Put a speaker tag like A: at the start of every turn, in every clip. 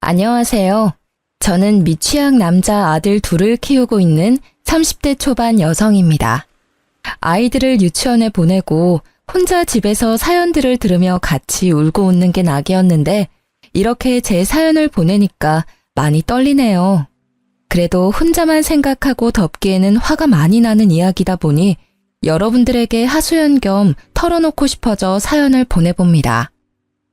A: 안녕하세요. 저는 미취학 남자 아들 둘을 키우고 있는 30대 초반 여성입니다. 아이들을 유치원에 보내고 혼자 집에서 사연들을 들으며 같이 울고 웃는 게 낙이었는데 이렇게 제 사연을 보내니까 많이 떨리네요. 그래도 혼자만 생각하고 덮기에는 화가 많이 나는 이야기다 보니 여러분들에게 하소연 겸 털어놓고 싶어져 사연을 보내봅니다.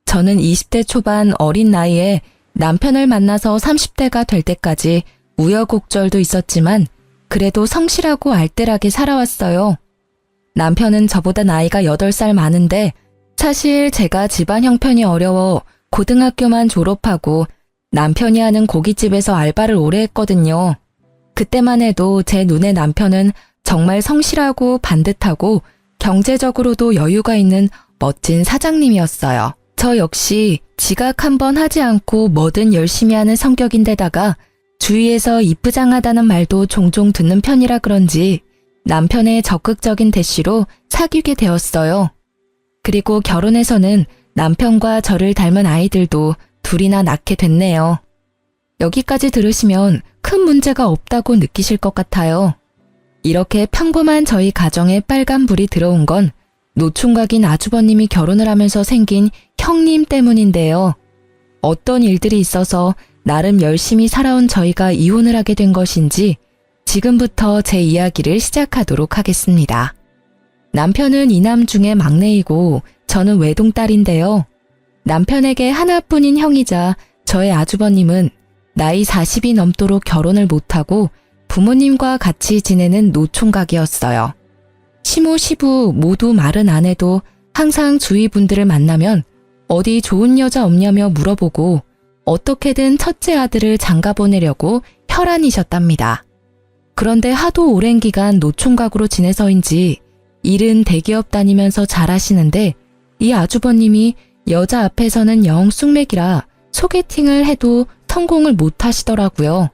A: 저는 20대 초반 어린 나이에 남편을 만나서 30대가 될 때까지 우여곡절도 있었지만 그래도 성실하고 알뜰하게 살아왔어요. 남편은 저보다 나이가 8살 많은데 사실 제가 집안 형편이 어려워 고등학교만 졸업하고 남편이 하는 고깃집에서 알바를 오래 했거든요. 그때만 해도 제 눈에 남편은 정말 성실하고 반듯하고 경제적으로도 여유가 있는 멋진 사장님이었어요. 저 역시 지각 한번 하지 않고 뭐든 열심히 하는 성격인데다가 주위에서 이쁘장하다는 말도 종종 듣는 편이라 그런지 남편의 적극적인 대시로 사귀게 되었어요. 그리고 결혼해서는 남편과 저를 닮은 아이들도 둘이나 낳게 됐네요. 여기까지 들으시면 큰 문제가 없다고 느끼실 것 같아요. 이렇게 평범한 저희 가정에 빨간불이 들어온 건 노총각인 아주버님이 결혼을 하면서 생긴 형님 때문인데요. 어떤 일들이 있어서 나름 열심히 살아온 저희가 이혼을 하게 된 것인지 지금부터 제 이야기를 시작하도록 하겠습니다. 남편은 이남 중에 막내이고 저는 외동딸인데요. 남편에게 하나뿐인 형이자 저의 아주버님은 나이 40이 넘도록 결혼을 못하고 부모님과 같이 지내는 노총각이었어요. 시모, 시부 모두 말은 안 해도 항상 주위 분들을 만나면 어디 좋은 여자 없냐며 물어보고 어떻게든 첫째 아들을 장가 보내려고 혈안이셨답니다. 그런데 하도 오랜 기간 노총각으로 지내서인지 일은 대기업 다니면서 잘하시는데 이 아주버님이 여자 앞에서는 영 쑥맥이라 소개팅을 해도 성공을 못 하시더라고요.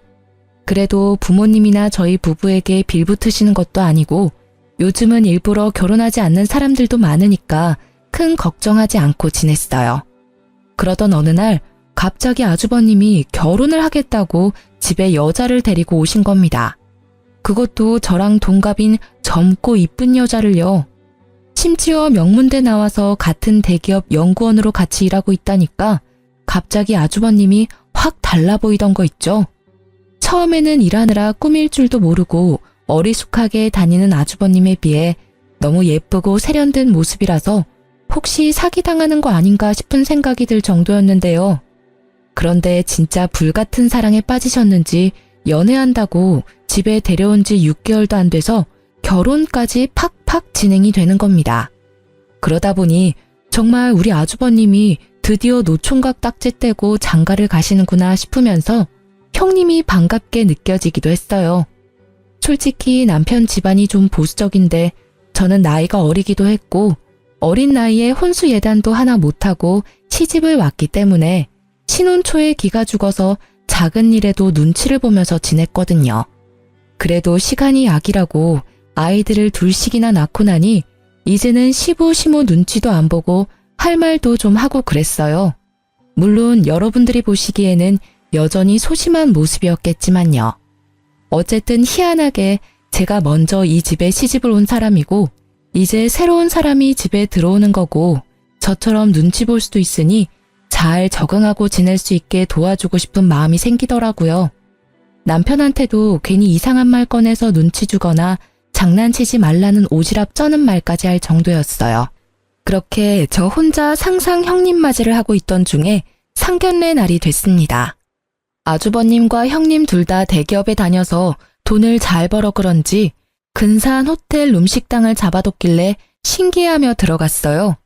A: 그래도 부모님이나 저희 부부에게 빌붙으시는 것도 아니고 요즘은 일부러 결혼하지 않는 사람들도 많으니까 큰 걱정하지 않고 지냈어요. 그러던 어느 날 갑자기 아주버님이 결혼을 하겠다고 집에 여자를 데리고 오신 겁니다. 그것도 저랑 동갑인 젊고 이쁜 여자를요. 심지어 명문대 나와서 같은 대기업 연구원으로 같이 일하고 있다니까 갑자기 아주버님이 확 달라 보이던 거 있죠. 처음에는 일하느라 꾸밀 줄도 모르고 어리숙하게 다니는 아주버님에 비해 너무 예쁘고 세련된 모습이라서 혹시 사기당하는 거 아닌가 싶은 생각이 들 정도였는데요. 그런데 진짜 불같은 사랑에 빠지셨는지 연애한다고 집에 데려온 지 6개월도 안 돼서 결혼까지 팍팍 진행이 되는 겁니다. 그러다 보니 정말 우리 아주버님이 드디어 노총각 딱지 떼고 장가를 가시는구나 싶으면서 형님이 반갑게 느껴지기도 했어요. 솔직히 남편 집안이 좀 보수적인데 저는 나이가 어리기도 했고 어린 나이에 혼수 예단도 하나 못하고 시집을 왔기 때문에 신혼 초에 기가 죽어서 작은 일에도 눈치를 보면서 지냈거든요. 그래도 시간이 약이라고 아이들을 둘씩이나 낳고 나니 이제는 시부 시모 눈치도 안 보고 할 말도 좀 하고 그랬어요. 물론 여러분들이 보시기에는 여전히 소심한 모습이었겠지만요. 어쨌든 희한하게 제가 먼저 이 집에 시집을 온 사람이고 이제 새로운 사람이 집에 들어오는 거고 저처럼 눈치 볼 수도 있으니 잘 적응하고 지낼 수 있게 도와주고 싶은 마음이 생기더라고요. 남편한테도 괜히 이상한 말 꺼내서 눈치 주거나 장난치지 말라는 오지랖 쩌는 말까지 할 정도였어요. 그렇게 저 혼자 상상 형님 맞이를 하고 있던 중에 상견례 날이 됐습니다. 아주버님과 형님 둘 다 대기업에 다녀서 돈을 잘 벌어 그런지 근사한 호텔 음식당을 잡아뒀길래 신기해하며 들어갔어요.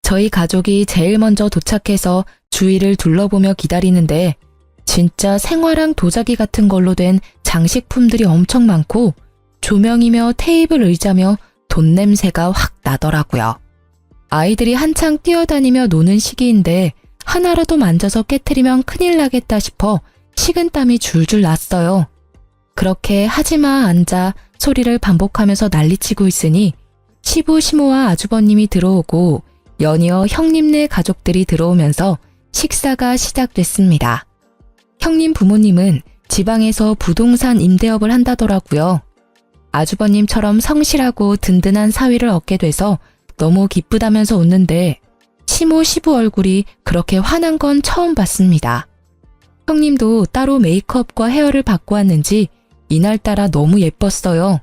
A: 저희 가족이 제일 먼저 도착해서 주위를 둘러보며 기다리는데 진짜 생화랑 도자기 같은 걸로 된 장식품들이 엄청 많고 조명이며 테이블 의자며 돈 냄새가 확 나더라고요. 아이들이 한창 뛰어다니며 노는 시기인데 하나라도 만져서 깨트리면 큰일 나겠다 싶어 식은땀이 줄줄 났어요. 그렇게 하지마 앉아 소리를 반복하면서 난리치고 있으니 시부 시모와 아주버님이 들어오고 연이어 형님네 가족들이 들어오면서 식사가 시작됐습니다. 형님 부모님은 지방에서 부동산 임대업을 한다더라고요. 아주버님처럼 성실하고 든든한 사위를 얻게 돼서 너무 기쁘다면서 웃는데 시모 시부 얼굴이 그렇게 환한 건 처음 봤습니다. 형님도 따로 메이크업과 헤어를 받고 왔는지 이날따라 너무 예뻤어요.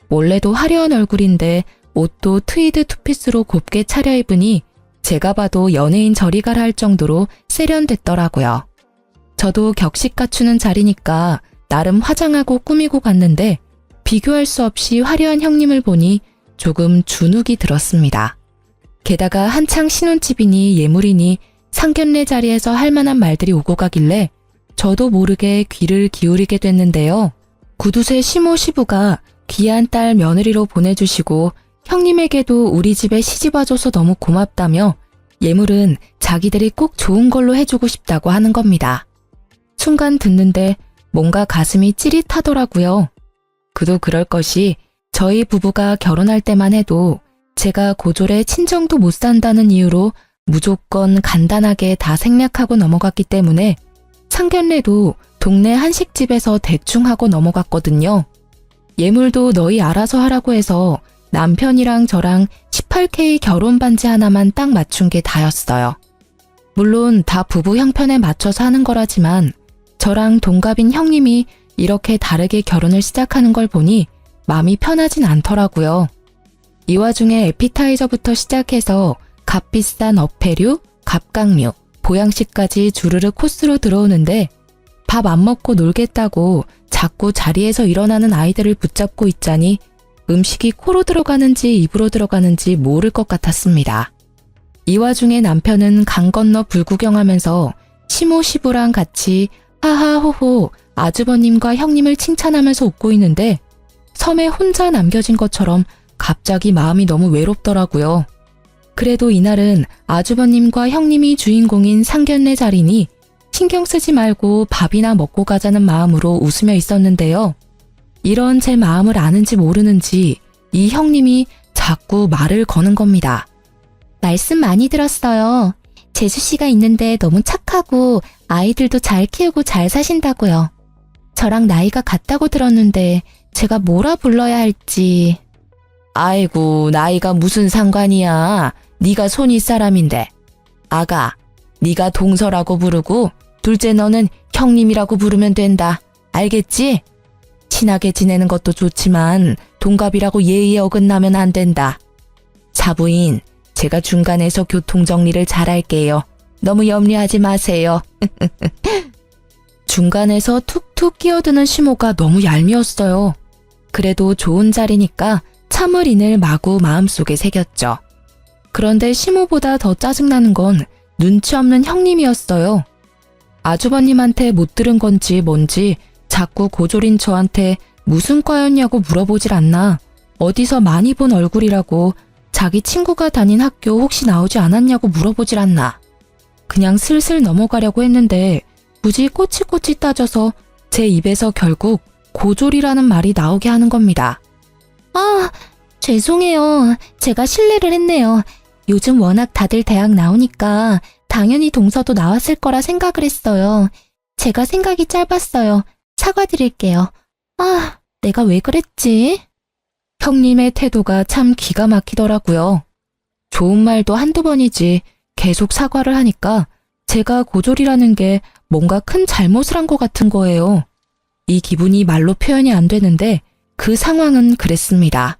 A: 원래도 화려한 얼굴인데 옷도 트위드 투피스로 곱게 차려입으니 제가 봐도 연예인 저리 가라 할 정도로 세련됐더라고요. 저도 격식 갖추는 자리니까 나름 화장하고 꾸미고 갔는데 비교할 수 없이 화려한 형님을 보니 조금 주눅이 들었습니다. 게다가 한창 신혼집이니 예물이니 상견례 자리에서 할 만한 말들이 오고 가길래 저도 모르게 귀를 기울이게 됐는데요. 구두쇠 시모 시부가 귀한 딸 며느리로 보내주시고 형님에게도 우리 집에 시집와줘서 너무 고맙다며 예물은 자기들이 꼭 좋은 걸로 해주고 싶다고 하는 겁니다. 순간 듣는데 뭔가 가슴이 찌릿하더라고요. 그도 그럴 것이 저희 부부가 결혼할 때만 해도 제가 고졸에 친정도 못 산다는 이유로 무조건 간단하게 다 생략하고 넘어갔기 때문에 상견례도 동네 한식집에서 대충 하고 넘어갔거든요. 예물도 너희 알아서 하라고 해서 남편이랑 저랑 18K 결혼 반지 하나만 딱 맞춘 게 다였어요. 물론 다 부부 형편에 맞춰서 하는 거라지만 저랑 동갑인 형님이 이렇게 다르게 결혼을 시작하는 걸 보니 마음이 편하진 않더라고요. 이 와중에 에피타이저부터 시작해서 값비싼 어패류, 갑각류, 보양식까지 주르륵 코스로 들어오는데 밥 안 먹고 놀겠다고 자꾸 자리에서 일어나는 아이들을 붙잡고 있자니 음식이 코로 들어가는지 입으로 들어가는지 모를 것 같았습니다. 이 와중에 남편은 강 건너 불구경하면서 시모 시부랑 같이 하하호호 아주버님과 형님을 칭찬하면서 웃고 있는데 섬에 혼자 남겨진 것처럼 갑자기 마음이 너무 외롭더라고요. 그래도 이날은 아주버님과 형님이 주인공인 상견례 자리니 신경 쓰지 말고 밥이나 먹고 가자는 마음으로 웃으며 있었는데요. 이런 제 마음을 아는지 모르는지 이 형님이 자꾸 말을 거는 겁니다. 말씀 많이 들었어요. 재수씨가 있는데 너무 착하고 아이들도 잘 키우고 잘 사신다고요. 저랑 나이가 같다고 들었는데 제가 뭐라 불러야 할지. 아이고, 나이가 무슨 상관이야. 네가 손윗 사람인데. 아가, 네가 동서라고 부르고 둘째 너는 형님이라고 부르면 된다. 알겠지? 친하게 지내는 것도 좋지만 동갑이라고 예의에 어긋나면 안 된다. 사부인, 제가 중간에서 교통정리를 잘할게요. 너무 염려하지 마세요. 중간에서 툭툭 끼어드는 시모가 너무 얄미웠어요. 그래도 좋은 자리니까 참을 인을 마구 마음속에 새겼죠. 그런데 시모보다 더 짜증나는 건 눈치 없는 형님이었어요. 아주버님한테 못 들은 건지 뭔지 자꾸 고졸인 저한테 무슨 과였냐고 물어보질 않나, 어디서 많이 본 얼굴이라고, 자기 친구가 다닌 학교 혹시 나오지 않았냐고 물어보질 않나. 그냥 슬슬 넘어가려고 했는데 굳이 꼬치꼬치 따져서 제 입에서 결국 고졸이라는 말이 나오게 하는 겁니다. 아, 죄송해요. 제가 실례를 했네요. 요즘 워낙 다들 대학 나오니까 당연히 동서도 나왔을 거라 생각을 했어요. 제가 생각이 짧았어요. 사과드릴게요. 아, 내가 왜 그랬지? 형님의 태도가 참 기가 막히더라고요. 좋은 말도 한두 번이지 계속 사과를 하니까 제가 고졸이라는 게 뭔가 큰 잘못을 한 것 같은 거예요. 이 기분이 말로 표현이 안 되는데 그 상황은 그랬습니다.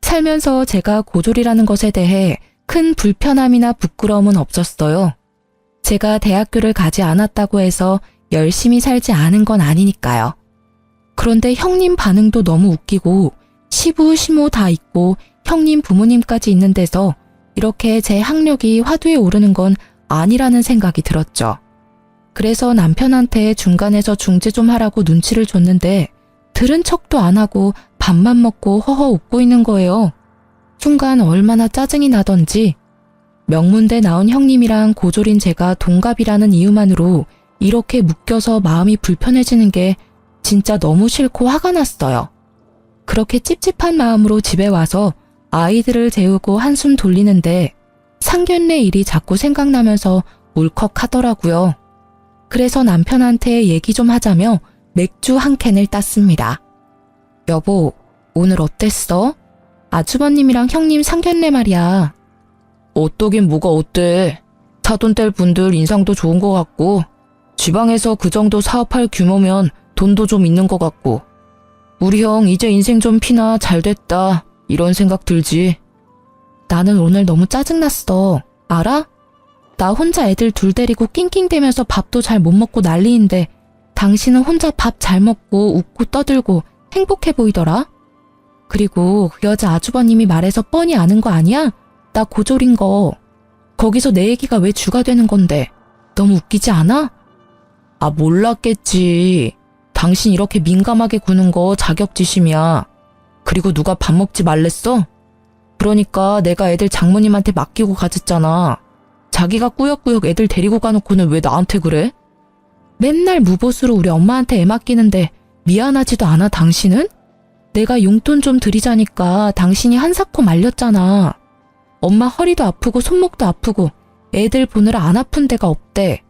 A: 살면서 제가 고졸이라는 것에 대해 큰 불편함이나 부끄러움은 없었어요. 제가 대학교를 가지 않았다고 해서 열심히 살지 않은 건 아니니까요. 그런데 형님 반응도 너무 웃기고 시부, 시모 다 있고 형님 부모님까지 있는 데서 이렇게 제 학력이 화두에 오르는 건 아니라는 생각이 들었죠. 그래서 남편한테 중간에서 중재 좀 하라고 눈치를 줬는데 들은 척도 안 하고 밥만 먹고 허허 웃고 있는 거예요. 순간 얼마나 짜증이 나던지 명문대 나온 형님이랑 고졸인 제가 동갑이라는 이유만으로 이렇게 묶여서 마음이 불편해지는 게 진짜 너무 싫고 화가 났어요. 그렇게 찝찝한 마음으로 집에 와서 아이들을 재우고 한숨 돌리는데 상견례 일이 자꾸 생각나면서 울컥하더라고요. 그래서 남편한테 얘기 좀 하자며 맥주 한 캔을 땄습니다. 여보, 오늘 어땠어? 아주버님이랑 형님 상견례 말이야. 어떠긴 뭐가 어때? 사돈 뗄 분들 인상도 좋은 것 같고 지방에서 그 정도 사업할 규모면 돈도 좀 있는 것 같고 우리 형 이제 인생 좀 피나 잘 됐다 이런 생각 들지. 나는 오늘 너무 짜증났어. 알아? 나 혼자 애들 둘 데리고 낑낑대면서 밥도 잘 못 먹고 난리인데 당신은 혼자 밥 잘 먹고 웃고 떠들고 행복해 보이더라. 그리고 그 여자 아주버님이 말해서 뻔히 아는 거 아니야? 나 고졸인 거. 거기서 내 얘기가 왜 주가 되는 건데. 너무 웃기지 않아? 아, 몰랐겠지. 당신 이렇게 민감하게 구는 거 자격지심이야. 그리고 누가 밥 먹지 말랬어? 그러니까 내가 애들 장모님한테 맡기고 가졌잖아. 자기가 꾸역꾸역 애들 데리고 가놓고는 왜 나한테 그래? 맨날 무보수로 우리 엄마한테 애 맡기는데 미안하지도 않아 당신은? 내가 용돈 좀 드리자니까 당신이 한사코 말렸잖아. 엄마 허리도 아프고 손목도 아프고 애들 보느라 안 아픈 데가 없대.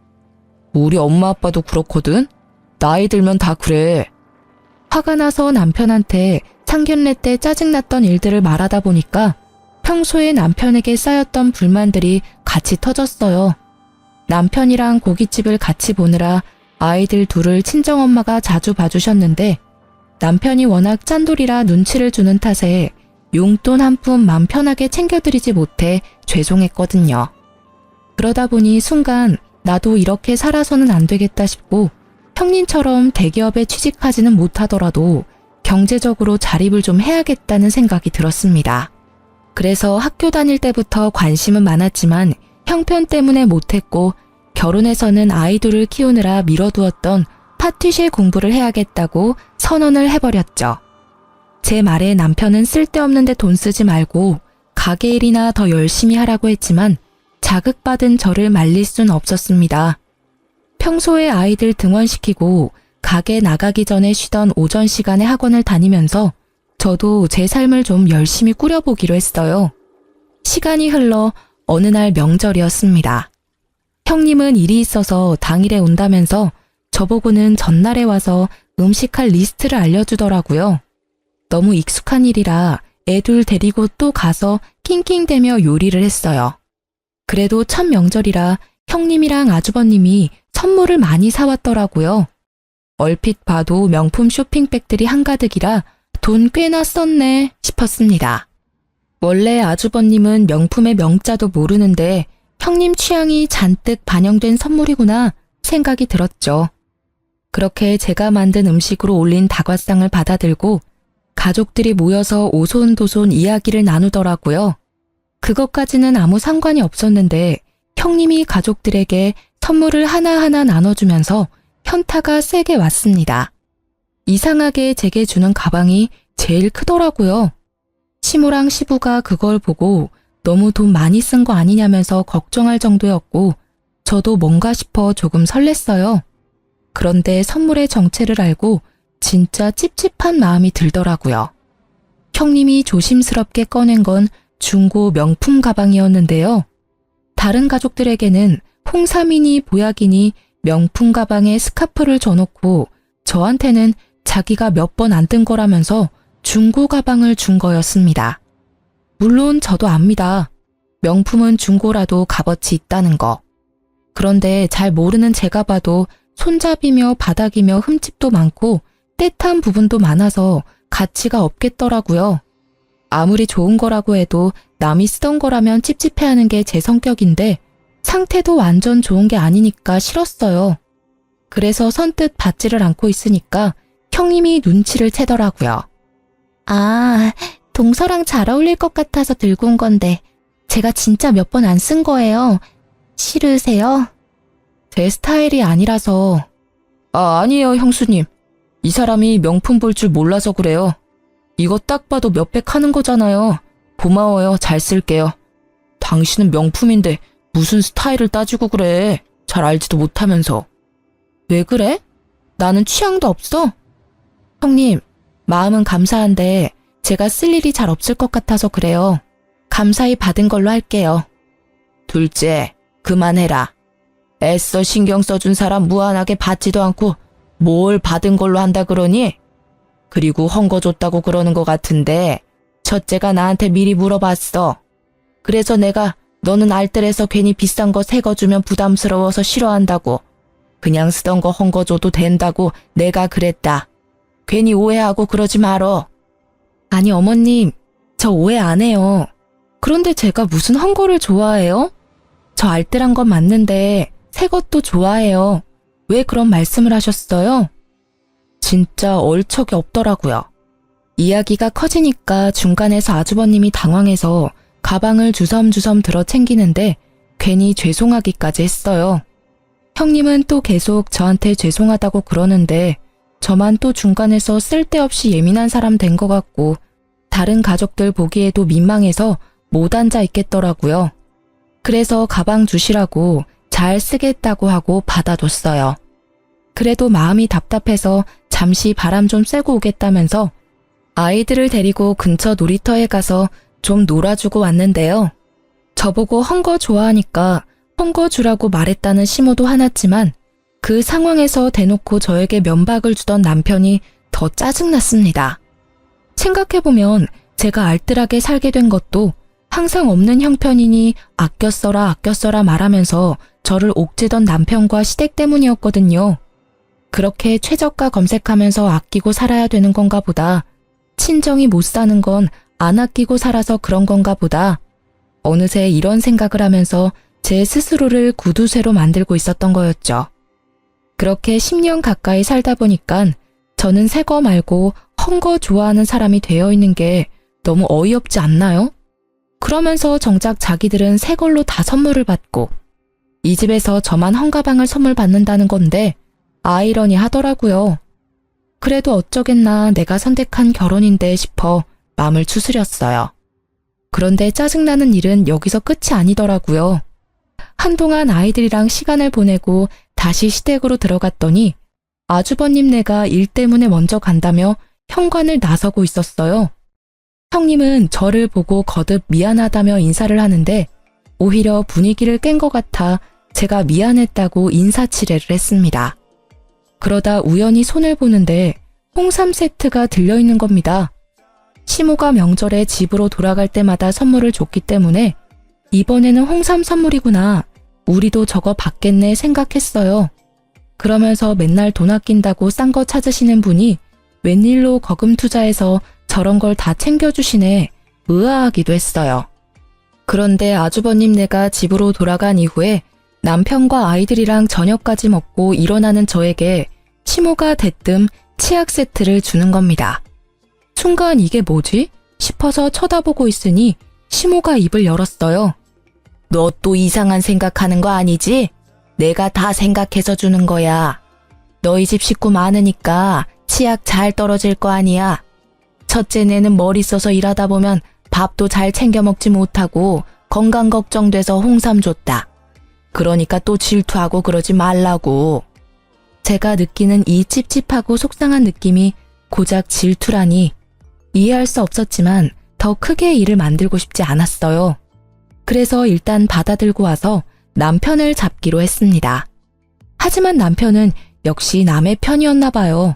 A: 우리 엄마 아빠도 그렇거든? 나이 들면 다 그래. 화가 나서 남편한테 상견례 때 짜증났던 일들을 말하다 보니까 평소에 남편에게 쌓였던 불만들이 같이 터졌어요. 남편이랑 고깃집을 같이 보느라 아이들 둘을 친정엄마가 자주 봐주셨는데 남편이 워낙 짠돌이라 눈치를 주는 탓에 용돈 한 푼 맘 편하게 챙겨드리지 못해 죄송했거든요. 그러다 보니 순간 나도 이렇게 살아서는 안 되겠다 싶고 형님처럼 대기업에 취직하지는 못하더라도 경제적으로 자립을 좀 해야겠다는 생각이 들었습니다. 그래서 학교 다닐 때부터 관심은 많았지만 형편 때문에 못했고 결혼해서는 아이들을 키우느라 미뤄두었던 파티쉐 공부를 해야겠다고 선언을 해버렸죠. 제 말에 남편은 쓸데없는 데 돈 쓰지 말고 가게 일이나 더 열심히 하라고 했지만 자극받은 저를 말릴 순 없었습니다. 평소에 아이들 등원시키고 가게 나가기 전에 쉬던 오전 시간에 학원을 다니면서 저도 제 삶을 좀 열심히 꾸려보기로 했어요. 시간이 흘러 어느 날 명절이었습니다. 형님은 일이 있어서 당일에 온다면서 저보고는 전날에 와서 음식할 리스트를 알려주더라고요. 너무 익숙한 일이라 애들 데리고 또 가서 낑낑대며 요리를 했어요. 그래도 첫 명절이라 형님이랑 아주버님이 선물을 많이 사왔더라고요. 얼핏 봐도 명품 쇼핑백들이 한가득이라 돈 꽤나 썼네 싶었습니다. 원래 아주버님은 명품의 명자도 모르는데 형님 취향이 잔뜩 반영된 선물이구나 생각이 들었죠. 그렇게 제가 만든 음식으로 올린 다과상을 받아들고 가족들이 모여서 오손도손 이야기를 나누더라고요. 그것까지는 아무 상관이 없었는데 형님이 가족들에게 선물을 하나하나 나눠주면서 현타가 세게 왔습니다. 이상하게 제게 주는 가방이 제일 크더라고요. 시모랑 시부가 그걸 보고 너무 돈 많이 쓴 거 아니냐면서 걱정할 정도였고 저도 뭔가 싶어 조금 설렜어요. 그런데 선물의 정체를 알고 진짜 찝찝한 마음이 들더라고요. 형님이 조심스럽게 꺼낸 건 중고 명품 가방이었는데요. 다른 가족들에게는 홍삼이니 보약이니 명품 가방에 스카프를 줘놓고 저한테는 자기가 몇 번 안 뜬 거라면서 중고 가방을 준 거였습니다. 물론 저도 압니다. 명품은 중고라도 값어치 있다는 거. 그런데 잘 모르는 제가 봐도 손잡이며 바닥이며 흠집도 많고 떼탄 부분도 많아서 가치가 없겠더라고요. 아무리 좋은 거라고 해도 남이 쓰던 거라면 찝찝해하는 게 제 성격인데 상태도 완전 좋은 게 아니니까 싫었어요. 그래서 선뜻 받지를 않고 있으니까 형님이 눈치를 채더라고요. 아, 동서랑 잘 어울릴 것 같아서 들고 온 건데 제가 진짜 몇 번 안 쓴 거예요. 싫으세요? 제 스타일이 아니라서. 아니에요, 형수님. 이 사람이 명품 볼 줄 몰라서 그래요. 이거 딱 봐도 몇백 하는 거잖아요. 고마워요. 잘 쓸게요. 당신은 명품인데 무슨 스타일을 따지고 그래. 잘 알지도 못하면서. 왜 그래? 나는 취향도 없어. 형님, 마음은 감사한데 제가 쓸 일이 잘 없을 것 같아서 그래요. 감사히 받은 걸로 할게요. 둘째, 그만해라. 애써 신경 써준 사람 무한하게 받지도 않고 뭘 받은 걸로 한다 그러니? 그리고 헝거 줬다고 그러는 것 같은데 첫째가 나한테 미리 물어봤어. 그래서 내가 너는 알뜰해서 괜히 비싼 거 새 거 주면 부담스러워서 싫어한다고. 그냥 쓰던 거 헝거 줘도 된다고 내가 그랬다. 괜히 오해하고 그러지 말어. 아니 어머님, 저 오해 안 해요. 그런데 제가 무슨 헝거를 좋아해요? 저 알뜰한 건 맞는데 새 것도 좋아해요. 왜 그런 말씀을 하셨어요? 진짜 얼척이 없더라고요. 이야기가 커지니까 중간에서 아주버님이 당황해서 가방을 주섬주섬 들어 챙기는데 괜히 죄송하기까지 했어요. 형님은 또 계속 저한테 죄송하다고 그러는데 저만 또 중간에서 쓸데없이 예민한 사람 된 것 같고 다른 가족들 보기에도 민망해서 못 앉아 있겠더라고요. 그래서 가방 주시라고 잘 쓰겠다고 하고 받아줬어요. 그래도 마음이 답답해서 잠시 바람 좀 쐬고 오겠다면서 아이들을 데리고 근처 놀이터에 가서 좀 놀아주고 왔는데요. 저보고 헝거 좋아하니까 헝거 주라고 말했다는 심호도 화났지만 그 상황에서 대놓고 저에게 면박을 주던 남편이 더 짜증났습니다. 생각해보면 제가 알뜰하게 살게 된 것도 항상 없는 형편이니 아껴 써라 말하면서 저를 옥죄던 남편과 시댁 때문이었거든요. 그렇게 최저가 검색하면서 아끼고 살아야 되는 건가 보다. 친정이 못 사는 건 안 아끼고 살아서 그런 건가 보다. 어느새 이런 생각을 하면서 제 스스로를 구두쇠로 만들고 있었던 거였죠. 그렇게 10년 가까이 살다 보니까 저는 새 거 말고 헝거 좋아하는 사람이 되어 있는 게 너무 어이없지 않나요? 그러면서 정작 자기들은 새 걸로 다 선물을 받고 이 집에서 저만 헝가방을 선물 받는다는 건데 아이러니 하더라고요. 그래도 어쩌겠나 내가 선택한 결혼인데 싶어 마음을 추스렸어요. 그런데 짜증나는 일은 여기서 끝이 아니더라고요. 한동안 아이들이랑 시간을 보내고 다시 시댁으로 들어갔더니 아주버님네가 일 때문에 먼저 간다며 현관을 나서고 있었어요. 형님은 저를 보고 거듭 미안하다며 인사를 하는데 오히려 분위기를 깬 것 같아 제가 미안했다고 인사치레를 했습니다. 그러다 우연히 손을 보는데 홍삼 세트가 들려있는 겁니다. 시모가 명절에 집으로 돌아갈 때마다 선물을 줬기 때문에 이번에는 홍삼 선물이구나. 우리도 저거 받겠네 생각했어요. 그러면서 맨날 돈 아낀다고 싼 거 찾으시는 분이 웬일로 거금 투자해서 저런 걸 다 챙겨주시네 의아하기도 했어요. 그런데 아주버님네가 집으로 돌아간 이후에 남편과 아이들이랑 저녁까지 먹고 일어나는 저에게 시모가 대뜸 치약 세트를 주는 겁니다. 순간 이게 뭐지? 싶어서 쳐다보고 있으니 시모가 입을 열었어요. 너 또 이상한 생각하는 거 아니지? 내가 다 생각해서 주는 거야. 너희 집 식구 많으니까 치약 잘 떨어질 거 아니야. 첫째 내는 머리 써서 일하다 보면 밥도 잘 챙겨 먹지 못하고 건강 걱정돼서 홍삼 줬다. 그러니까 또 질투하고 그러지 말라고. 제가 느끼는 이 찝찝하고 속상한 느낌이 고작 질투라니 이해할 수 없었지만 더 크게 일을 만들고 싶지 않았어요. 그래서 일단 받아들고 와서 남편을 잡기로 했습니다. 하지만 남편은 역시 남의 편이었나 봐요.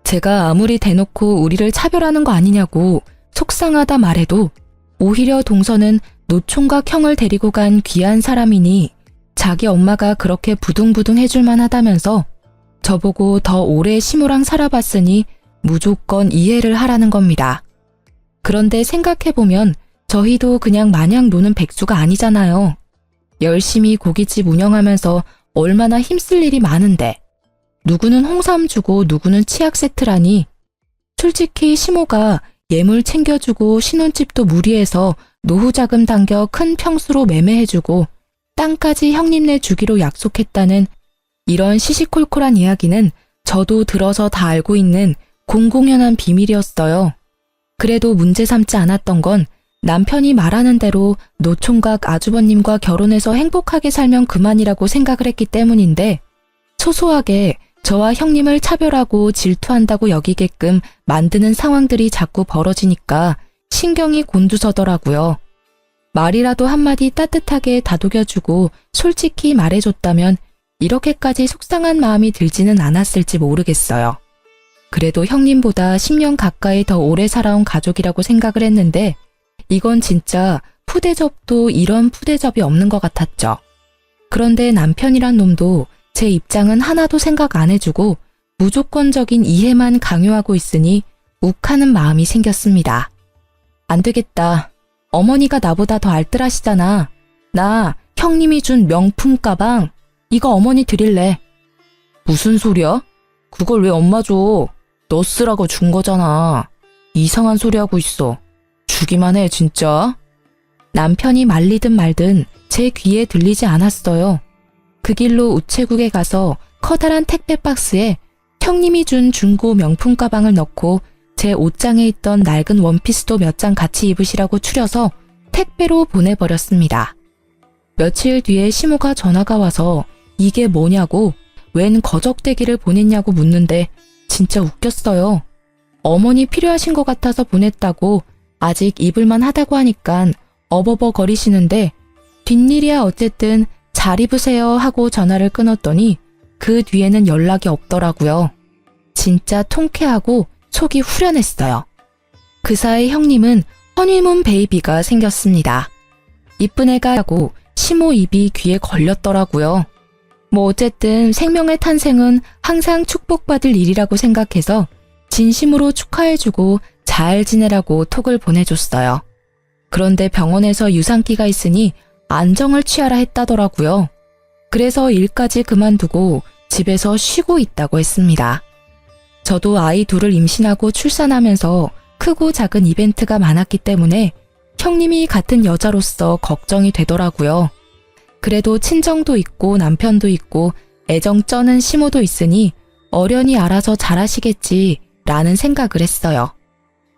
A: 제가 아무리 대놓고 우리를 차별하는 거 아니냐고 속상하다 말해도 오히려 동서는 노총각 형을 데리고 간 귀한 사람이니 자기 엄마가 그렇게 부둥부둥 해줄만 하다면서 저보고 더 오래 시모랑 살아봤으니 무조건 이해를 하라는 겁니다. 그런데 생각해보면 저희도 그냥 마냥 노는 백수가 아니잖아요. 열심히 고깃집 운영하면서 얼마나 힘쓸 일이 많은데 누구는 홍삼 주고 누구는 치약 세트라니. 솔직히 시모가 예물 챙겨주고 신혼집도 무리해서 노후자금 당겨 큰 평수로 매매해주고 땅까지 형님네 주기로 약속했다는 이런 시시콜콜한 이야기는 저도 들어서 다 알고 있는 공공연한 비밀이었어요. 그래도 문제 삼지 않았던 건 남편이 말하는 대로 노총각 아주버님과 결혼해서 행복하게 살면 그만이라고 생각을 했기 때문인데 소소하게 저와 형님을 차별하고 질투한다고 여기게끔 만드는 상황들이 자꾸 벌어지니까 신경이 곤두서더라고요. 말이라도 한마디 따뜻하게 다독여주고 솔직히 말해줬다면 이렇게까지 속상한 마음이 들지는 않았을지 모르겠어요. 그래도 형님보다 10년 가까이 더 오래 살아온 가족이라고 생각을 했는데 이건 진짜 푸대접도 이런 푸대접이 없는 것 같았죠. 그런데 남편이란 놈도 제 입장은 하나도 생각 안 해주고 무조건적인 이해만 강요하고 있으니 욱하는 마음이 생겼습니다. 안 되겠다. 어머니가 나보다 더 알뜰하시잖아. 나 형님이 준 명품 가방 이거 어머니 드릴래. 무슨 소리야? 그걸 왜 엄마 줘? 너 쓰라고 준 거잖아. 이상한 소리 하고 있어. 주기만 해 진짜. 남편이 말리든 말든 제 귀에 들리지 않았어요. 그 길로 우체국에 가서 커다란 택배 박스에 형님이 준 중고 명품 가방을 넣고 제 옷장에 있던 낡은 원피스도 몇 장 같이 입으시라고 추려서 택배로 보내버렸습니다. 며칠 뒤에 시모가 전화가 와서 이게 뭐냐고 웬 거적대기를 보냈냐고 묻는데 진짜 웃겼어요. 어머니 필요하신 것 같아서 보냈다고 아직 입을만 하다고 하니깐 어버버거리시는데 뒷일이야 어쨌든 잘 입으세요 하고 전화를 끊었더니 그 뒤에는 연락이 없더라고요. 진짜 통쾌하고 속이 후련했어요. 그 사이 형님은 허니문 베이비가 생겼습니다. 이쁜 애가 하고 시모 입이 귀에 걸렸더라고요. 뭐 어쨌든 생명의 탄생은 항상 축복받을 일이라고 생각해서 진심으로 축하해주고 잘 지내라고 톡을 보내줬어요. 그런데 병원에서 유산기가 있으니 안정을 취하라 했다더라고요. 그래서 일까지 그만두고 집에서 쉬고 있다고 했습니다. 저도 아이 둘을 임신하고 출산하면서 크고 작은 이벤트가 많았기 때문에 형님이 같은 여자로서 걱정이 되더라고요. 그래도 친정도 있고 남편도 있고 애정 쩌는 시모도 있으니 어련히 알아서 잘하시겠지 라는 생각을 했어요.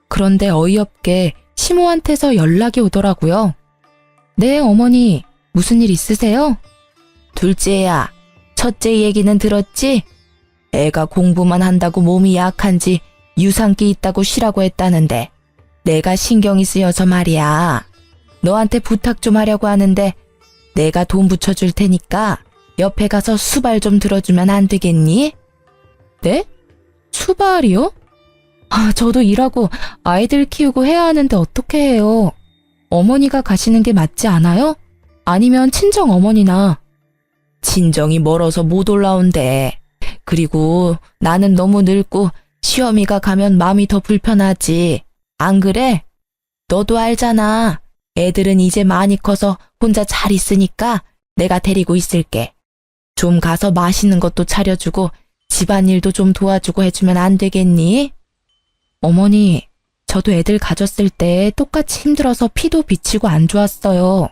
A: 그런데 어이없게 시모한테서 연락이 오더라고요. 네 어머니 무슨 일 있으세요? 둘째야 첫째 얘기는 들었지? 애가 공부만 한다고 몸이 약한지 유산기 있다고 쉬라고 했다는데 내가 신경이 쓰여서 말이야. 너한테 부탁 좀 하려고 하는데 내가 돈 붙여줄 테니까 옆에 가서 수발 좀 들어주면 안 되겠니? 네? 수발이요? 저도 일하고 아이들 키우고 해야 하는데 어떻게 해요? 어머니가 가시는 게 맞지 않아요? 아니면 친정 어머니나. 친정이 멀어서 못 올라온대. 그리고 나는 너무 늙고 시어미가 가면 마음이 더 불편하지. 안 그래? 너도 알잖아. 애들은 이제 많이 커서 혼자 잘 있으니까 내가 데리고 있을게. 좀 가서 맛있는 것도 차려주고 집안일도 좀 도와주고 해주면 안 되겠니? 어머니, 저도 애들 가졌을 때 똑같이 힘들어서 피도 비치고 안 좋았어요.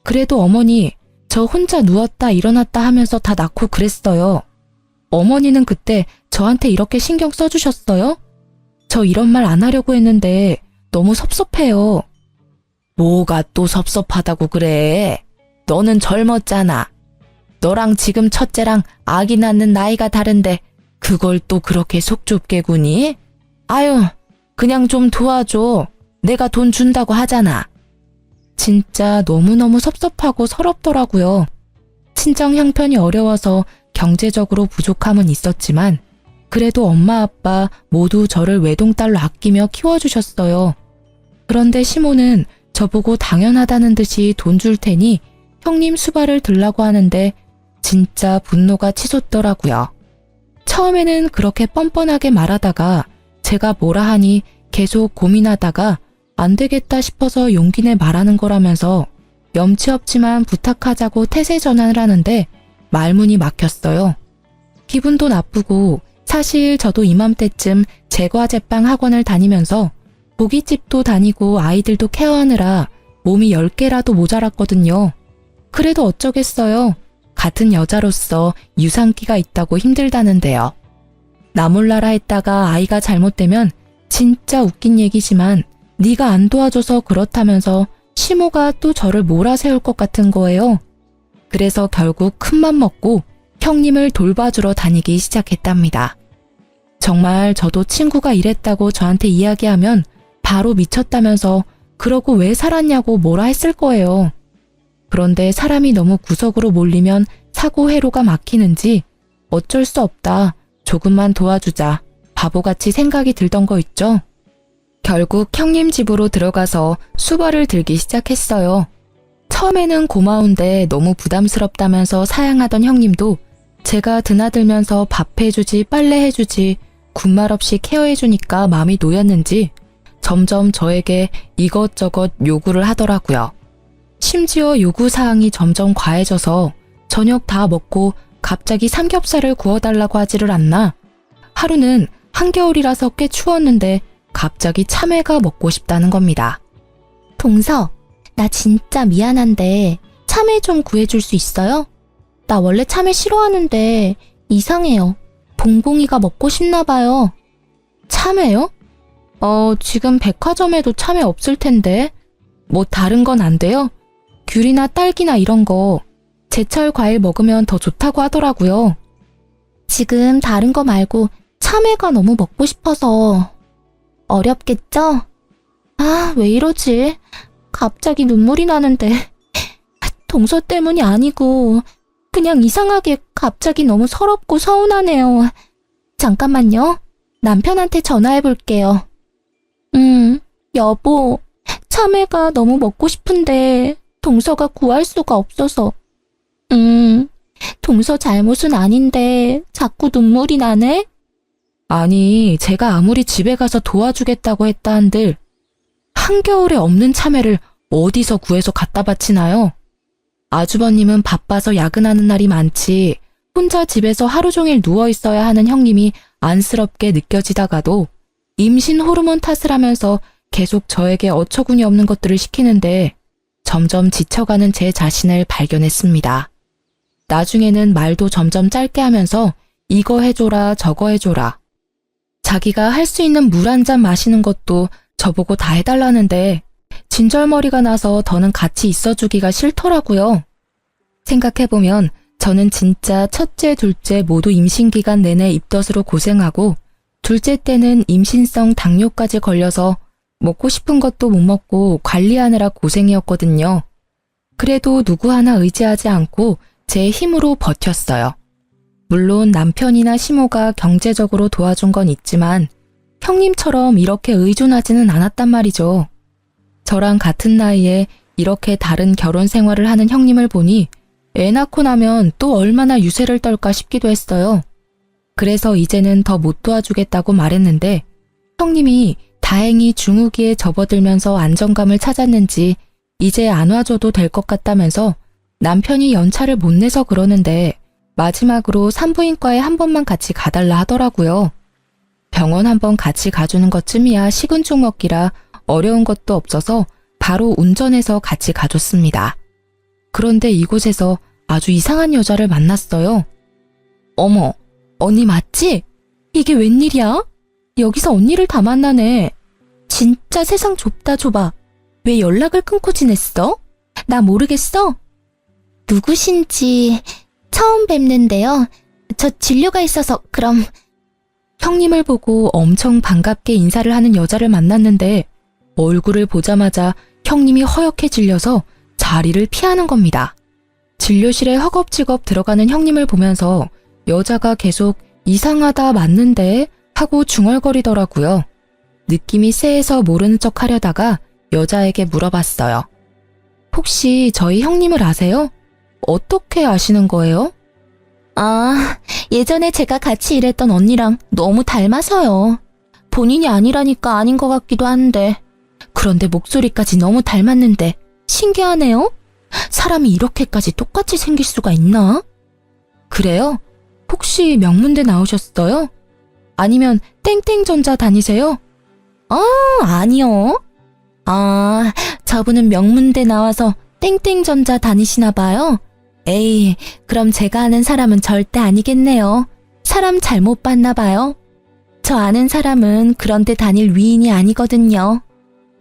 A: 그래도 어머니, 저 혼자 누웠다 일어났다 하면서 다 낳고 그랬어요. 어머니는 그때 저한테 이렇게 신경 써주셨어요? 저 이런 말 안 하려고 했는데 너무 섭섭해요. 뭐가 또 섭섭하다고 그래? 너는 젊었잖아. 너랑 지금 첫째랑 아기 낳는 나이가 다른데 그걸 또 그렇게 속 좁게 구니? 아유, 그냥 좀 도와줘. 내가 돈 준다고 하잖아. 진짜 너무너무 섭섭하고 서럽더라고요. 친정 형편이 어려워서 경제적으로 부족함은 있었지만 그래도 엄마 아빠 모두 저를 외동딸로 아끼며 키워주셨어요. 그런데 시모는 저보고 당연하다는 듯이 돈 줄 테니 형님 수발을 들라고 하는데 진짜 분노가 치솟더라고요. 처음에는 그렇게 뻔뻔하게 말하다가 제가 뭐라 하니 계속 고민하다가 안 되겠다 싶어서 용기 내 말하는 거라면서 염치 없지만 부탁하자고 태세 전환을 하는데 말문이 막혔어요. 기분도 나쁘고 사실 저도 이맘때쯤 제과제빵 학원을 다니면서 고깃집도 다니고 아이들도 케어하느라 몸이 10개라도 모자랐거든요. 그래도 어쩌겠어요. 같은 여자로서 유산기가 있다고 힘들다는데요. 나 몰라라 했다가 아이가 잘못되면 진짜 웃긴 얘기지만 네가 안 도와줘서 그렇다면서 시모가 또 저를 몰아세울 것 같은 거예요. 그래서 결국 큰맘 먹고 형님을 돌봐주러 다니기 시작했답니다. 정말 저도 친구가 이랬다고 저한테 이야기하면 바로 미쳤다면서 그러고 왜 살았냐고 뭐라 했을 거예요. 그런데 사람이 너무 구석으로 몰리면 사고 회로가 막히는지 어쩔 수 없다. 조금만 도와주자. 바보같이 생각이 들던 거 있죠? 결국 형님 집으로 들어가서 수발을 들기 시작했어요. 처음에는 고마운데 너무 부담스럽다면서 사양하던 형님도 제가 드나들면서 밥 해주지 빨래 해주지 군말 없이 케어해주니까 마음이 놓였는지 점점 저에게 이것저것 요구를 하더라고요. 심지어 요구사항이 점점 과해져서 저녁 다 먹고 갑자기 삼겹살을 구워달라고 하지를 않나. 하루는 한겨울이라서 꽤 추웠는데 갑자기 참외가 먹고 싶다는 겁니다.
B: 동서, 나 진짜 미안한데 참외 좀 구해줄 수 있어요? 나 원래 참외 싫어하는데 이상해요. 봉봉이가 먹고 싶나 봐요.
A: 참외요? 지금 백화점에도 참외 없을 텐데. 뭐 다른 건 안 돼요? 귤이나 딸기나 이런 거. 제철 과일 먹으면 더 좋다고 하더라고요.
B: 지금 다른 거 말고 참외가 너무 먹고 싶어서. 어렵겠죠? 아, 왜 이러지? 갑자기 눈물이 나는데. 동서 때문이 아니고 그냥 이상하게 갑자기 너무 서럽고 서운하네요. 잠깐만요. 남편한테 전화해 볼게요. 여보, 참외가 너무 먹고 싶은데 동서가 구할 수가 없어서. 동서 잘못은 아닌데 자꾸 눈물이 나네?
A: 아니, 제가 아무리 집에 가서 도와주겠다고 했다 한들 한겨울에 없는 참외를 어디서 구해서 갖다 바치나요? 아주버님은 바빠서 야근하는 날이 많지 혼자 집에서 하루 종일 누워있어야 하는 형님이 안쓰럽게 느껴지다가도 임신 호르몬 탓을 하면서 계속 저에게 어처구니 없는 것들을 시키는데 점점 지쳐가는 제 자신을 발견했습니다. 나중에는 말도 점점 짧게 하면서 이거 해줘라 저거 해줘라. 자기가 할 수 있는 물 한 잔 마시는 것도 저보고 다 해달라는데 진절머리가 나서 더는 같이 있어주기가 싫더라고요. 생각해보면 저는 진짜 첫째, 둘째 모두 임신기간 내내 입덧으로 고생하고 둘째 때는 임신성 당뇨까지 걸려서 먹고 싶은 것도 못 먹고 관리하느라 고생이었거든요. 그래도 누구 하나 의지하지 않고 제 힘으로 버텼어요. 물론 남편이나 시모가 경제적으로 도와준 건 있지만 형님처럼 이렇게 의존하지는 않았단 말이죠. 저랑 같은 나이에 이렇게 다른 결혼 생활을 하는 형님을 보니 애 낳고 나면 또 얼마나 유세를 떨까 싶기도 했어요. 그래서 이제는 더 못 도와주겠다고 말했는데 형님이 다행히 중후기에 접어들면서 안정감을 찾았는지 이제 안 와줘도 될 것 같다면서 남편이 연차를 못 내서 그러는데 마지막으로 산부인과에 한 번만 같이 가달라 하더라고요. 병원 한 번 같이 가주는 것쯤이야 식은 죽 먹기라 어려운 것도 없어서 바로 운전해서 같이 가줬습니다. 그런데 이곳에서 아주 이상한 여자를 만났어요. 어머, 언니 맞지? 이게 웬일이야? 여기서 언니를 다 만나네. 진짜 세상 좁다 좁아. 왜 연락을 끊고 지냈어? 나 모르겠어?
B: 누구신지 처음 뵙는데요. 저 진료가 있어서 그럼.
A: 형님을 보고 엄청 반갑게 인사를 하는 여자를 만났는데 얼굴을 보자마자 형님이 허옇게 질려서 자리를 피하는 겁니다. 진료실에 허겁지겁 들어가는 형님을 보면서 여자가 계속 이상하다 맞는데 하고 중얼거리더라고요. 느낌이 쎄해서 모르는 척 하려다가 여자에게 물어봤어요. 혹시 저희 형님을 아세요? 어떻게 아시는 거예요?
B: 아, 예전에 제가 같이 일했던 언니랑 너무 닮아서요. 본인이 아니라니까 아닌 것 같기도 한데. 그런데 목소리까지 너무 닮았는데 신기하네요. 사람이 이렇게까지 똑같이 생길 수가 있나?
A: 그래요? 혹시 명문대 나오셨어요? 아니면 땡땡전자 다니세요?
B: 아니요. 아, 저분은 명문대 나와서 땡땡전자 다니시나 봐요. 에이, 그럼 제가 아는 사람은 절대 아니겠네요. 사람 잘못 봤나 봐요. 저 아는 사람은 그런 데 다닐 위인이 아니거든요.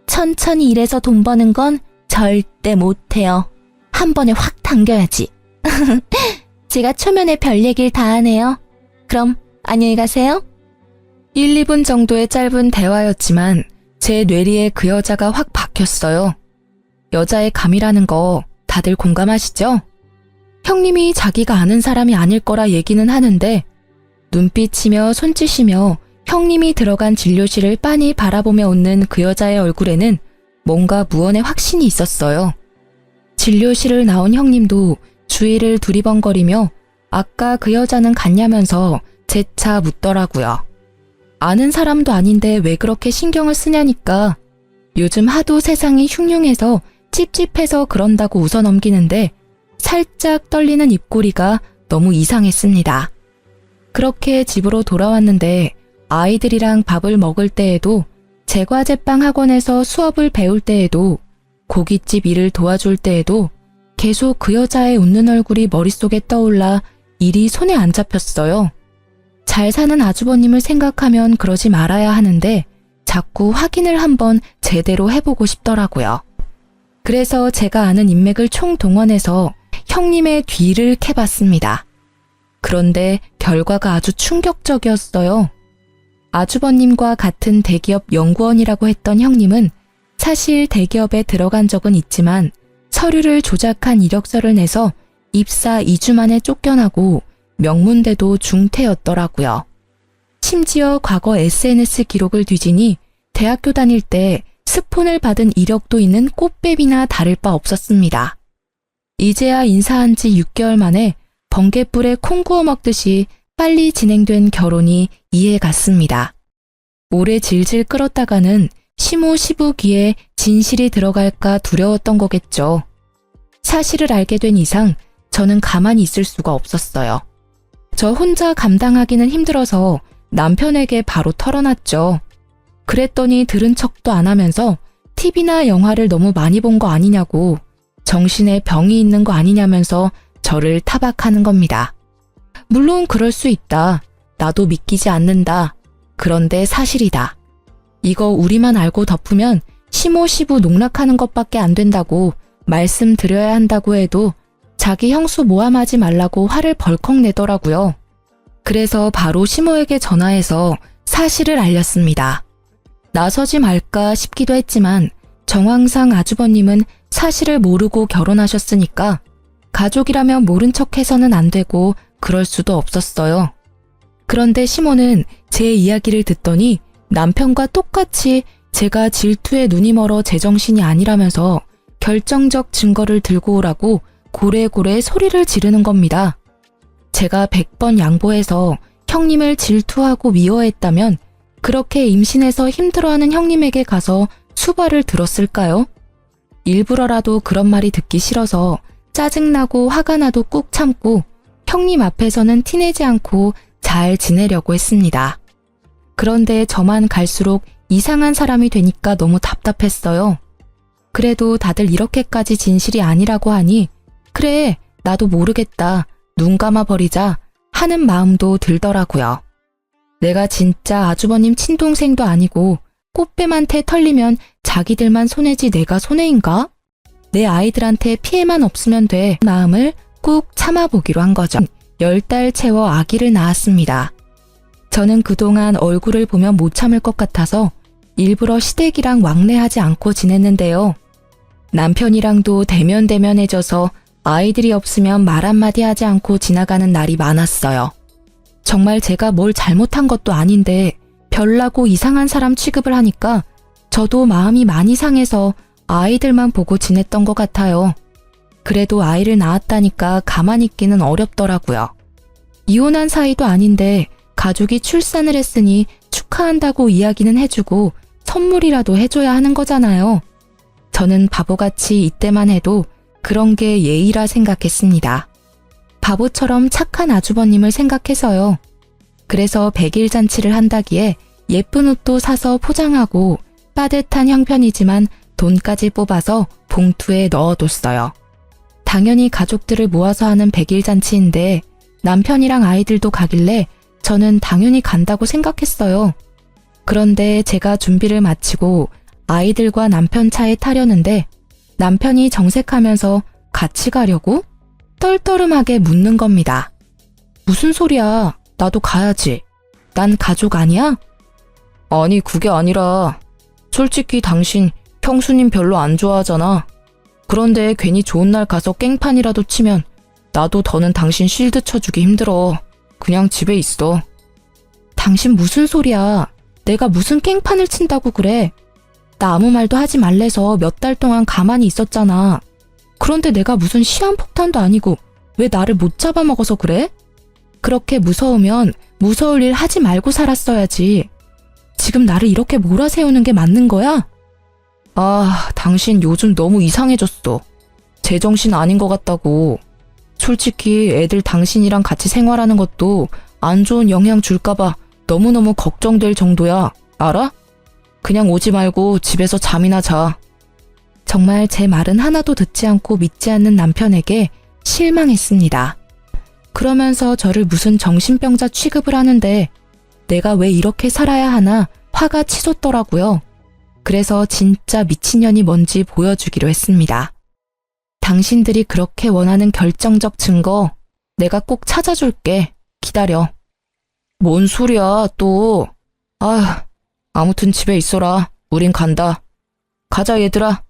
B: 천천히 일해서 돈 버는 건 절대 못해요. 한 번에 확 당겨야지. 제가 초면에 별 얘기를 다 하네요. 그럼 안녕히 가세요.
A: 1, 2분 정도의 짧은 대화였지만 제 뇌리에 그 여자가 확 박혔어요. 여자의 감이라는 거 다들 공감하시죠? 형님이 자기가 아는 사람이 아닐 거라 얘기는 하는데 눈빛이며 손짓이며 형님이 들어간 진료실을 빤히 바라보며 웃는 그 여자의 얼굴에는 뭔가 무언의 확신이 있었어요. 진료실을 나온 형님도 주위를 두리번거리며 아까 그 여자는 갔냐면서 재차 묻더라고요. 아는 사람도 아닌데 왜 그렇게 신경을 쓰냐니까 요즘 하도 세상이 흉흉해서 찝찝해서 그런다고 웃어넘기는데 살짝 떨리는 입꼬리가 너무 이상했습니다. 그렇게 집으로 돌아왔는데 아이들이랑 밥을 먹을 때에도 제과제빵 학원에서 수업을 배울 때에도 고깃집 일을 도와줄 때에도 계속 그 여자의 웃는 얼굴이 머릿속에 떠올라 일이 손에 안 잡혔어요. 잘 사는 아주버님을 생각하면 그러지 말아야 하는데 자꾸 확인을 한번 제대로 해보고 싶더라고요. 그래서 제가 아는 인맥을 총동원해서 형님의 뒤를 캐봤습니다. 그런데 결과가 아주 충격적이었어요. 아주버님과 같은 대기업 연구원이라고 했던 형님은 사실 대기업에 들어간 적은 있지만 서류를 조작한 이력서를 내서 입사 2주 만에 쫓겨나고 명문대도 중퇴였더라고요. 심지어 과거 SNS 기록을 뒤지니 대학교 다닐 때 스폰을 받은 이력도 있는 꽃뱀이나 다를 바 없었습니다. 이제야 인사한 지 6개월 만에 번갯불에 콩 구워 먹듯이 빨리 진행된 결혼이 이해 갔습니다. 오래 질질 끌었다가는 시무시부기에 진실이 들어갈까 두려웠던 거겠죠. 사실을 알게 된 이상 저는 가만히 있을 수가 없었어요. 저 혼자 감당하기는 힘들어서 남편에게 바로 털어놨죠. 그랬더니 들은 척도 안 하면서 TV나 영화를 너무 많이 본 거 아니냐고 정신에 병이 있는 거 아니냐면서 저를 타박하는 겁니다. 물론 그럴 수 있다. 나도 믿기지 않는다. 그런데 사실이다. 이거 우리만 알고 덮으면 시모시부 농락하는 것밖에 안 된다고 말씀드려야 한다고 해도 자기 형수 모함하지 말라고 화를 벌컥 내더라고요. 그래서 바로 시모에게 전화해서 사실을 알렸습니다. 나서지 말까 싶기도 했지만 정황상 아주버님은 사실을 모르고 결혼하셨으니까 가족이라면 모른 척해서는 안 되고 그럴 수도 없었어요. 그런데 시모는 제 이야기를 듣더니 남편과 똑같이 제가 질투에 눈이 멀어 제정신이 아니라면서 결정적 증거를 들고 오라고 고래고래 소리를 지르는 겁니다. 제가 100번 양보해서 형님을 질투하고 미워했다면 그렇게 임신해서 힘들어하는 형님에게 가서 수발을 들었을까요? 일부러라도 그런 말이 듣기 싫어서 짜증나고 화가 나도 꾹 참고 형님 앞에서는 티내지 않고 잘 지내려고 했습니다. 그런데 저만 갈수록 이상한 사람이 되니까 너무 답답했어요. 그래도 다들 이렇게까지 진실이 아니라고 하니 그래, 나도 모르겠다. 눈 감아버리자 하는 마음도 들더라고요. 내가 진짜 아주버님 친동생도 아니고 꽃뱀한테 털리면 자기들만 손해지 내가 손해인가? 내 아이들한테 피해만 없으면 돼 마음을 꾹 참아보기로 한 거죠. 10달 채워 아기를 낳았습니다. 저는 그동안 얼굴을 보면 못 참을 것 같아서 일부러 시댁이랑 왕래하지 않고 지냈는데요. 남편이랑도 대면대면해져서 아이들이 없으면 말 한마디 하지 않고 지나가는 날이 많았어요. 정말 제가 뭘 잘못한 것도 아닌데 별나고 이상한 사람 취급을 하니까 저도 마음이 많이 상해서 아이들만 보고 지냈던 것 같아요. 그래도 아이를 낳았다니까 가만히 있기는 어렵더라고요. 이혼한 사이도 아닌데 가족이 출산을 했으니 축하한다고 이야기는 해주고 선물이라도 해줘야 하는 거잖아요. 저는 바보같이 이때만 해도 그런 게 예의라 생각했습니다. 바보처럼 착한 아주버님을 생각해서요. 그래서 100일 잔치를 한다기에 예쁜 옷도 사서 포장하고 빠듯한 형편이지만 돈까지 뽑아서 봉투에 넣어뒀어요. 당연히 가족들을 모아서 하는 100일 잔치인데 남편이랑 아이들도 가길래 저는 당연히 간다고 생각했어요. 그런데 제가 준비를 마치고 아이들과 남편 차에 타려는데 남편이 정색하면서 같이 가려고 떨떠름하게 묻는 겁니다. 무슨 소리야? 나도 가야지. 난 가족 아니야? 아니 그게 아니라 솔직히 당신 형수님 별로 안 좋아하잖아. 그런데 괜히 좋은 날 가서 깽판이라도 치면 나도 더는 당신 실드 쳐주기 힘들어. 그냥 집에 있어.
B: 당신 무슨 소리야? 내가 무슨 깽판을 친다고 그래? 나 아무 말도 하지 말래서 몇 달 동안 가만히 있었잖아. 그런데 내가 무슨 시한폭탄도 아니고 왜 나를 못 잡아먹어서 그래? 그렇게 무서우면 무서울 일 하지 말고 살았어야지. 지금 나를 이렇게 몰아세우는 게 맞는 거야?
A: 아, 당신 요즘 너무 이상해졌어. 제정신 아닌 것 같다고. 솔직히 애들 당신이랑 같이 생활하는 것도 안 좋은 영향 줄까봐 너무너무 걱정될 정도야. 알아? 그냥 오지 말고 집에서 잠이나 자.
B: 정말 제 말은 하나도 듣지 않고 믿지 않는 남편에게 실망했습니다. 그러면서 저를 무슨 정신병자 취급을 하는데 내가 왜 이렇게 살아야 하나 화가 치솟더라고요. 그래서 진짜 미친년이 뭔지 보여주기로 했습니다. 당신들이 그렇게 원하는 결정적 증거 내가 꼭 찾아줄게. 기다려.
A: 뭔 소리야, 또. 아무튼 집에 있어라. 우린 간다. 가자, 얘들아.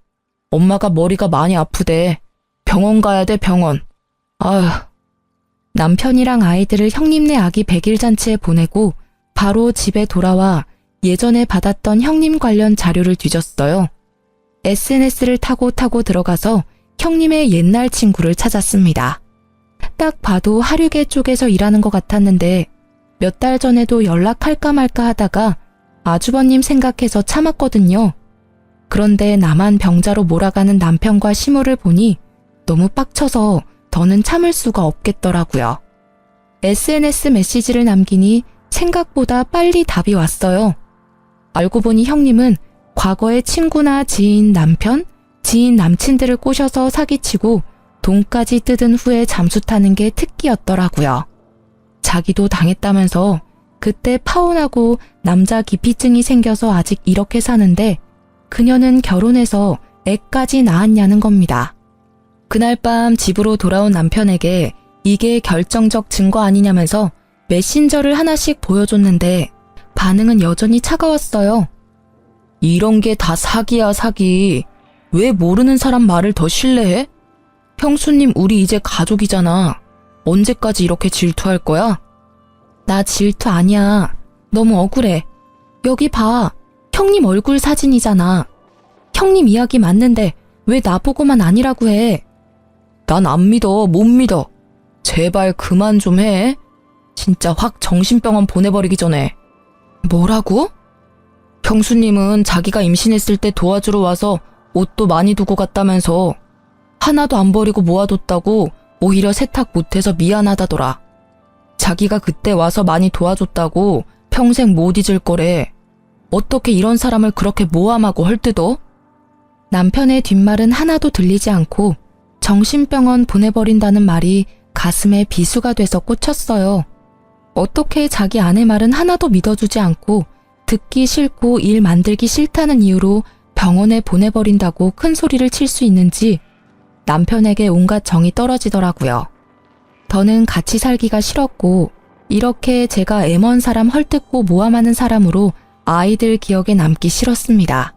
A: 엄마가 머리가 많이 아프대. 병원 가야 돼, 병원.
B: 남편이랑 아이들을 형님네 아기 100일 잔치에 보내고 바로 집에 돌아와 예전에 받았던 형님 관련 자료를 뒤졌어요. SNS를 타고 들어가서 형님의 옛날 친구를 찾았습니다. 딱 봐도 하류계 쪽에서 일하는 것 같았는데 몇 달 전에도 연락할까 말까 하다가 아주버님 생각해서 참았거든요. 그런데 나만 병자로 몰아가는 남편과 시모를 보니 너무 빡쳐서 더는 참을 수가 없겠더라고요. SNS 메시지를 남기니 생각보다 빨리 답이 왔어요. 알고 보니 형님은 과거의 친구나 지인 남편, 지인 남친들을 꼬셔서 사기치고 돈까지 뜯은 후에 잠수 타는 게 특기였더라고요. 자기도 당했다면서 그때 파혼하고 남자 기피증이 생겨서 아직 이렇게 사는데 그녀는 결혼해서 애까지 낳았냐는 겁니다. 그날 밤 집으로 돌아온 남편에게 이게 결정적 증거 아니냐면서 메신저를 하나씩 보여줬는데 반응은 여전히 차가웠어요.
A: 이런 게 다 사기야, 사기. 왜 모르는 사람 말을 더 신뢰해? 형수님, 우리 이제 가족이잖아. 언제까지 이렇게 질투할 거야?
B: 나 질투 아니야. 너무 억울해. 여기 봐. 형님 얼굴 사진이잖아. 형님 이야기 맞는데 왜 나보고만 아니라고 해?
A: 난 안 믿어, 못 믿어. 제발 그만 좀 해. 진짜 확 정신병원 보내버리기 전에.
B: 뭐라고?
A: 형수님은 자기가 임신했을 때 도와주러 와서 옷도 많이 두고 갔다면서 하나도 안 버리고 모아뒀다고 오히려 세탁 못해서 미안하다더라. 자기가 그때 와서 많이 도와줬다고 평생 못 잊을 거래. 어떻게 이런 사람을 그렇게 모함하고 헐뜯어?
B: 남편의 뒷말은 하나도 들리지 않고 정신병원 보내버린다는 말이 가슴에 비수가 돼서 꽂혔어요. 어떻게 자기 아내 말은 하나도 믿어주지 않고 듣기 싫고 일 만들기 싫다는 이유로 병원에 보내버린다고 큰 소리를 칠 수 있는지 남편에게 온갖 정이 떨어지더라고요. 더는 같이 살기가 싫었고 이렇게 제가 애먼 사람 헐뜯고 모함하는 사람으로 아이들 기억에 남기 싫었습니다.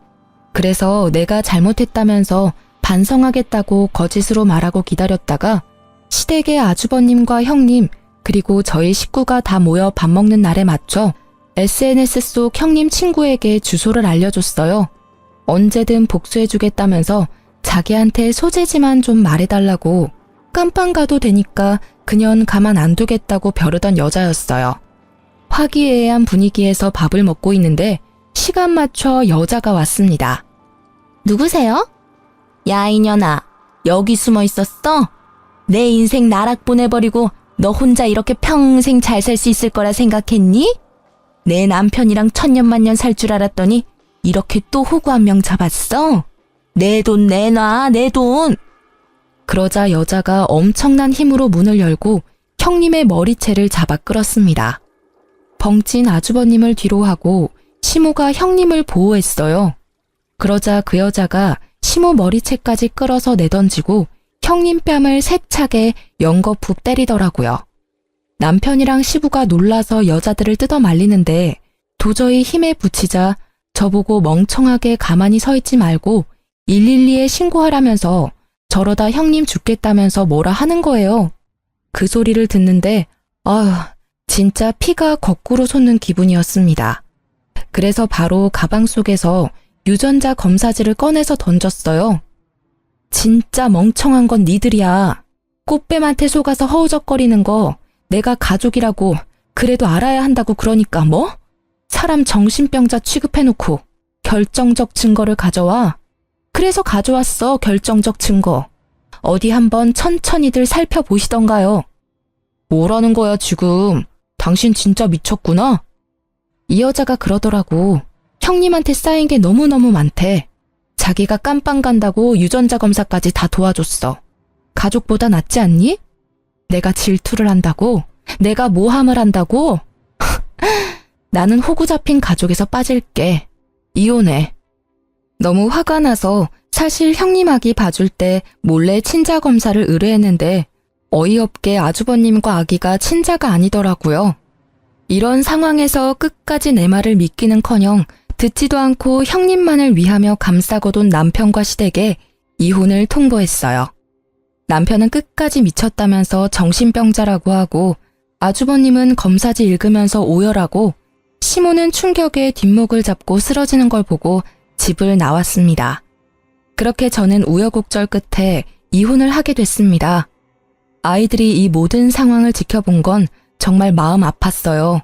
B: 그래서 내가 잘못했다면서 반성하겠다고 거짓으로 말하고 기다렸다가 시댁의 아주버님과 형님 그리고 저희 식구가 다 모여 밥 먹는 날에 맞춰 SNS 속 형님 친구에게 주소를 알려줬어요. 언제든 복수해주겠다면서 자기한테 소재지만 좀 말해달라고. 깜빵 가도 되니까 그년 가만 안 두겠다고 벼르던 여자였어요. 화기애애한 분위기에서 밥을 먹고 있는데 시간 맞춰 여자가 왔습니다. 누구세요? 야 이년아, 여기 숨어 있었어? 내 인생 나락 보내버리고 너 혼자 이렇게 평생 잘 살 수 있을 거라 생각했니? 내 남편이랑 천년만년 살 줄 알았더니 이렇게 또 호구 한 명 잡았어? 내 돈 내놔, 내 돈! 그러자 여자가 엄청난 힘으로 문을 열고 형님의 머리채를 잡아 끌었습니다. 벙찐 아주버님을 뒤로 하고 시모가 형님을 보호했어요. 그러자 그 여자가 시모 머리채까지 끌어서 내던지고 형님 뺨을 세차게 연거푸 때리더라고요. 남편이랑 시부가 놀라서 여자들을 뜯어 말리는데 도저히 힘에 부치자 저보고 멍청하게 가만히 서 있지 말고 112에 신고하라면서 저러다 형님 죽겠다면서 뭐라 하는 거예요.
A: 그 소리를 듣는데 아휴, 진짜 피가 거꾸로 솟는 기분이었습니다. 그래서 바로 가방 속에서 유전자 검사지를 꺼내서 던졌어요. 진짜 멍청한 건 니들이야. 꽃뱀한테 속아서 허우적거리는 거 내가 가족이라고 그래도 알아야 한다고 그러니까 뭐? 사람 정신병자 취급해놓고 결정적 증거를 가져와. 그래서 가져왔어, 결정적 증거. 어디 한번 천천히들 살펴보시던가요. 뭐라는 거야 지금. 당신 진짜 미쳤구나. 이 여자가 그러더라고. 형님한테 쌓인 게 너무너무 많대. 자기가 깜빵 간다고 유전자 검사까지 다 도와줬어. 가족보다 낫지 않니? 내가 질투를 한다고? 내가 모함을 한다고? 나는 호구 잡힌 가족에서 빠질게. 이혼해. 너무 화가 나서 사실 형님 아기 봐줄 때 몰래 친자 검사를 의뢰했는데 어이없게 아주버님과 아기가 친자가 아니더라고요. 이런 상황에서 끝까지 내 말을 믿기는커녕 듣지도 않고 형님만을 위하며 감싸고돈 남편과 시댁에 이혼을 통보했어요. 남편은 끝까지 미쳤다면서 정신병자라고 하고 아주버님은 검사지 읽으면서 오열하고 시모는 충격에 뒷목을 잡고 쓰러지는 걸 보고 집을 나왔습니다. 그렇게 저는 우여곡절 끝에 이혼을 하게 됐습니다. 아이들이 이 모든 상황을 지켜본 건 정말 마음 아팠어요.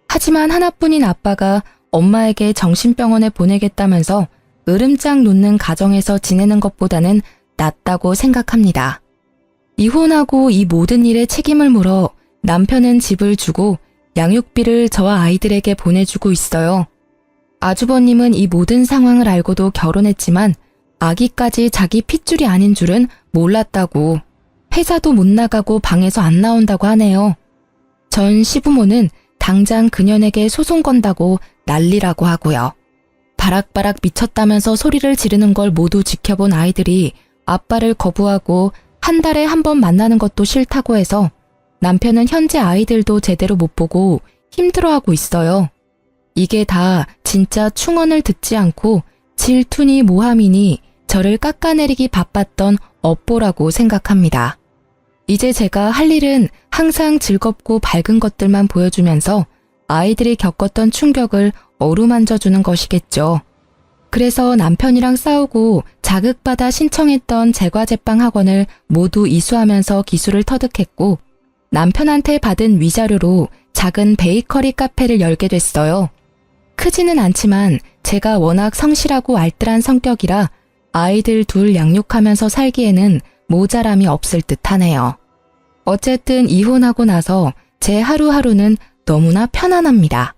A: 하지만 하나뿐인 아빠가 엄마에게 정신병원에 보내겠다면서 으름장 놓는 가정에서 지내는 것보다는 낫다고 생각합니다. 이혼하고 이 모든 일에 책임을 물어 남편은 집을 주고 양육비를 저와 아이들에게 보내주고 있어요. 아주버님은 이 모든 상황을 알고도 결혼했지만 아기까지 자기 핏줄이 아닌 줄은 몰랐다고, 회사도 못 나가고 방에서 안 나온다고 하네요. 전 시부모는 당장 그년에게 소송 건다고 난리라고 하고요. 바락바락 미쳤다면서 소리를 지르는 걸 모두 지켜본 아이들이 아빠를 거부하고 한 달에 한 번 만나는 것도 싫다고 해서 남편은 현재 아이들도 제대로 못 보고 힘들어하고 있어요. 이게 다 진짜 충언을 듣지 않고 질투니 모함이니 저를 깎아내리기 바빴던 업보라고 생각합니다. 이제 제가 할 일은 항상 즐겁고 밝은 것들만 보여주면서 아이들이 겪었던 충격을 어루만져주는 것이겠죠. 그래서 남편이랑 싸우고 자극받아 신청했던 제과제빵 학원을 모두 이수하면서 기술을 터득했고 남편한테 받은 위자료로 작은 베이커리 카페를 열게 됐어요. 크지는 않지만 제가 워낙 성실하고 알뜰한 성격이라 아이들 둘 양육하면서 살기에는 모자람이 없을 듯하네요. 어쨌든 이혼하고 나서 제 하루하루는 너무나 편안합니다.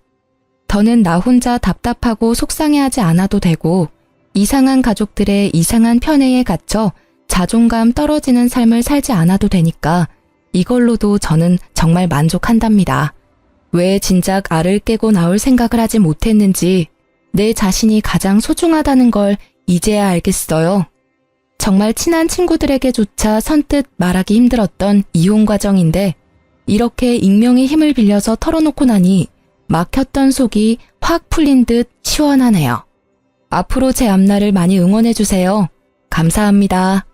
A: 더는 나 혼자 답답하고 속상해하지 않아도 되고 이상한 가족들의 이상한 편애에 갇혀 자존감 떨어지는 삶을 살지 않아도 되니까 이걸로도 저는 정말 만족한답니다. 왜 진작 알을 깨고 나올 생각을 하지 못했는지 내 자신이 가장 소중하다는 걸 이제야 알겠어요. 정말 친한 친구들에게조차 선뜻 말하기 힘들었던 이혼 과정인데 이렇게 익명의 힘을 빌려서 털어놓고 나니 막혔던 속이 확 풀린 듯 시원하네요. 앞으로 제 앞날을 많이 응원해주세요. 감사합니다.